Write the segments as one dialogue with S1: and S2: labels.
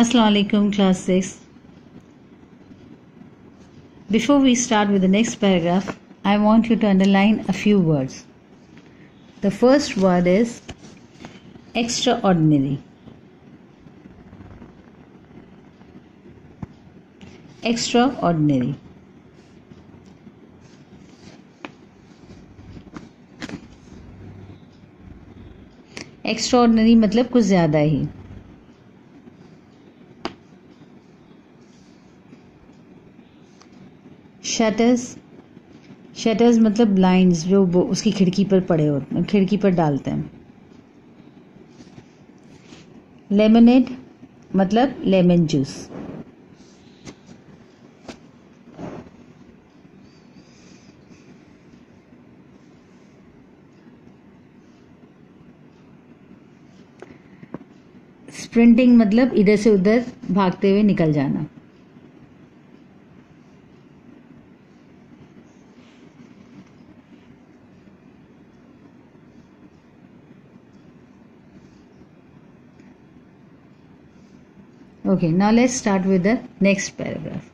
S1: Assalamu alaikum, class 6. Before we start with the next paragraph, I want you to underline a few words. The first word is extraordinary. Extraordinary. Extraordinary मतलब कुछ ज़्यादा ही. Shutters मतलब blinds जो उसकी खिड़की पर पड़े होते हैं, खिड़की पर डालते हैं. लेमनेड मतलब लेमन जूस. स्प्रिंटिंग मतलब इधर से उधर भागते हुए निकल जाना. Okay, now let's start with the next paragraph.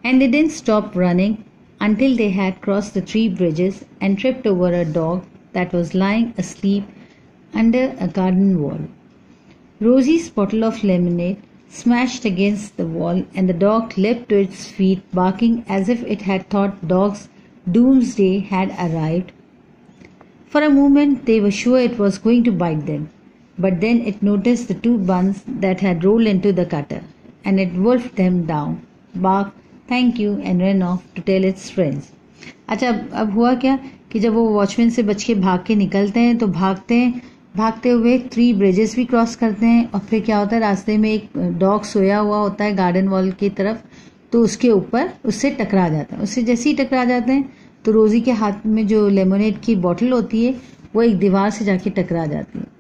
S1: And they didn't stop running until they had crossed the 3 bridges and tripped over a dog that was lying asleep under a garden wall. Rosie's bottle of lemonade smashed against the wall and the dog leapt to its feet, barking as if it had thought dog's doomsday had arrived. For a moment they were sure it was going to bite them. But then it noticed the 2 buns that had rolled into the gutter, and it wolfed them down, barked thank you and ran off to tell its friends. अच्छा, अब हुआ क्या कि जब वो watchman से बच के भाग के निकलते हैं तो भागते हुए 3 ब्रिजेस भी क्रॉस करते हैं. और फिर क्या होता है, रास्ते में एक डॉग सोया हुआ होता है गार्डन वॉल की तरफ, तो उसके ऊपर उससे टकरा जाता है. उससे जैसे ही टकरा जाते हैं तो रोजी के हाथ में जो लेमोनेड की बॉटल होती है वो एक दीवार से जाके टकरा जाती है.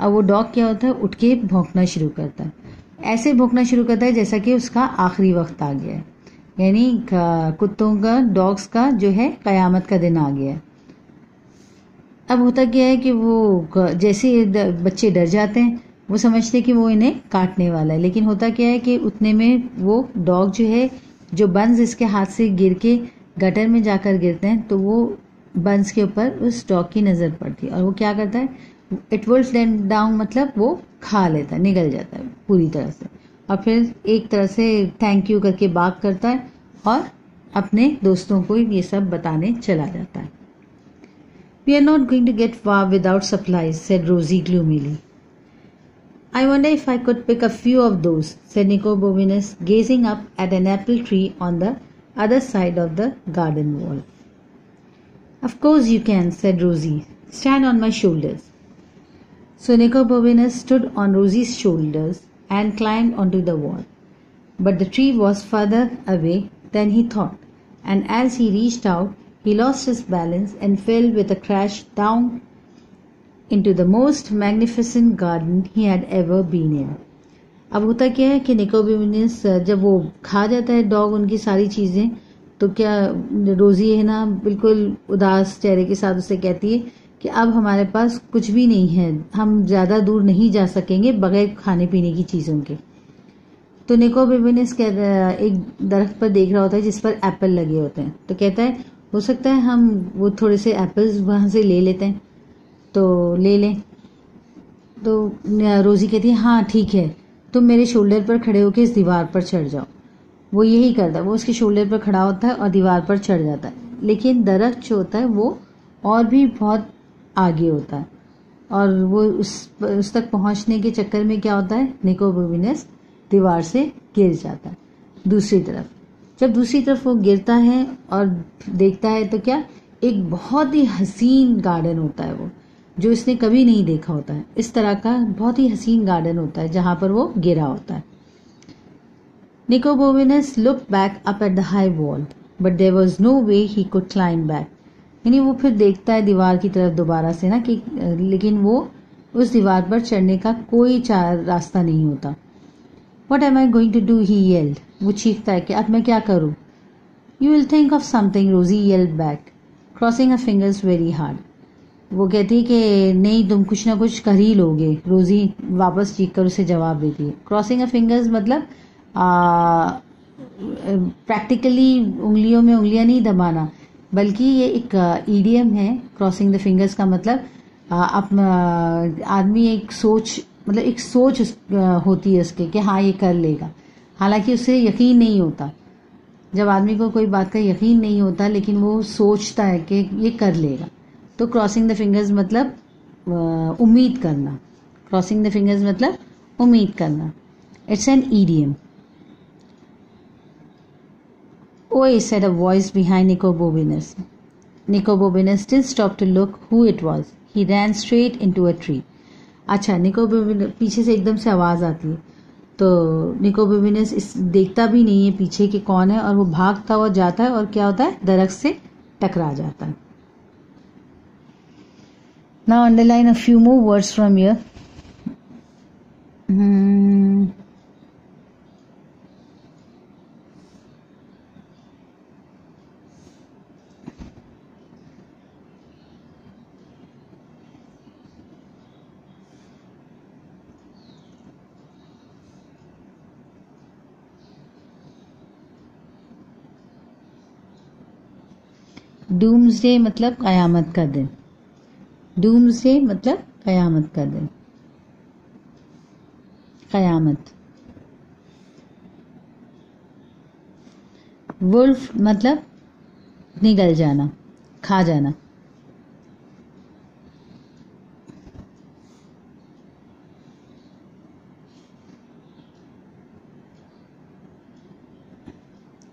S1: अब वो डॉग क्या होता है, उठ के भौंकना शुरू करता है. ऐसे भौंकना शुरू करता है जैसा कि उसका आखिरी वक्त आ गया है, यानी कुत्तों का, डॉग्स का जो है कयामत का दिन आ गया है. अब होता क्या है कि वो जैसे बच्चे डर जाते हैं, वो समझते हैं कि वो इन्हें काटने वाला है. लेकिन होता क्या है कि उतने में वो डॉग जो है, जो बंस इसके हाथ से गिर के गटर में जाकर गिरते हैं, तो वो बंस के ऊपर उस डॉग की नज़र पड़ती है और वो क्या करता है, इट वुल्फ देम डाउन मतलब वो खा लेता है, निगल जाता है पूरी तरह से. और फिर एक तरह से थैंक यू करके बात करता है और अपने दोस्तों को ये सब बताने चला जाता है. We are not going to get far without supplies, said Rosie glumly. I wonder if I could pick a few of those, said Nico Bobinus, gazing up at an apple tree on the other side of the garden wall. Of course you can, said Rosie, stand on my shoulders. So Nico Bobinus stood on Rosie's shoulders and climbed onto the wall. But the tree was further away than he thought, and as he reached out, he lost his balance and fell with a crash down into the most magnificent garden he had ever been in. अब होता क्या है कि निको बोबिनस जब वो खा जाता है डॉग उनकी सारी चीज़ें, तो क्या रोजी है ना बिल्कुल उदास चेहरे के साथ उसे कहती है कि अब हमारे पास कुछ भी नहीं है, हम ज़्यादा दूर नहीं जा सकेंगे बगैर खाने पीने की चीज़ों के. तो निको बोबिनस एक दरख्त पर देख रहा होता है जिस पर एप्पल लगे होते हैं, तो कहता है हो सकता है हम वो थोड़े से एप्पल्स वहाँ से ले लेते हैं, तो ले लें. तो रोजी कहती है हाँ ठीक है, तुम मेरे शोल्डर पर खड़े होकर इस दीवार पर चढ़ जाओ. वो यही करता है, वो उसके शोल्डर पर खड़ा होता है और दीवार पर चढ़ जाता है. लेकिन दरख्त जो होता है वो और भी बहुत आगे होता है और वो उस तक पहुंचने के चक्कर में क्या होता है, निको बोबिनस दीवार से गिर जाता है. जब दूसरी तरफ वो गिरता है और देखता है तो क्या, एक बहुत ही हसीन गार्डन होता है वो, जो इसने कभी नहीं देखा होता है. इस तरह का बहुत ही हसीन गार्डन होता है जहां पर वो गिरा होता है. Nico Bobinus looked back up at the high wall but there was no way he could climb back. यानी वो फिर देखता है दीवार की तरफ दोबारा से ना कि, लेकिन वो उस दीवार पर चढ़ने का कोई रास्ता नहीं होता. What am I going to do? He yelled. वो चीखता है कि अब मैं क्या करूं. You will think of something, Rosie yelled back, crossing her fingers very hard. वो कहती है कि नहीं, तुम कुछ ना कुछ कर ही लोगे। रोजी वापस चीख कर उसे जवाब देती है। क्रॉसिंग अ फिंगर्स मतलब प्रैक्टिकली उंगलियों में उंगलियां नहीं दबाना, बल्कि ये एक ईडियम है। क्रॉसिंग द फिंगर्स का मतलब आदमी एक सोच, मतलब एक सोच होती है उसके कि हाँ ये कर लेगा, हालांकि उसे यकीन नहीं होता। जब आदमी को कोई बात का यकीन नहीं होता लेकिन वो सोचता है कि ये कर लेगा, तो क्रॉसिंग द फिंगर्स मतलब उम्मीद करना। क्रॉसिंग द फिंगर्स मतलब उम्मीद करना। It's an idiom. "Oi," said a voice behind Nicobobinus. Nicobobinus didn't stop to look who it was. He ran straight into a tree. अच्छा, निकोबोबिनस पीछे से एकदम से आवाज आती है, तो निकोबोबिनस इस देखता भी नहीं है पीछे कि कौन है, और वो भागता हुआ जाता है और क्या होता है, दरख्त से टकरा जाता है। Now underline a few more words from here. Doomsday मतलब कयामत का दिन। डूम्सडे मतलब कयामत का दिन, कयामत। वुल्फ मतलब निगल जाना, खा जाना।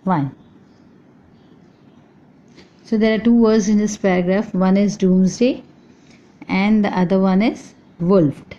S1: Fine. So there are two words in this paragraph. One is doomsday and the other one is wolfed.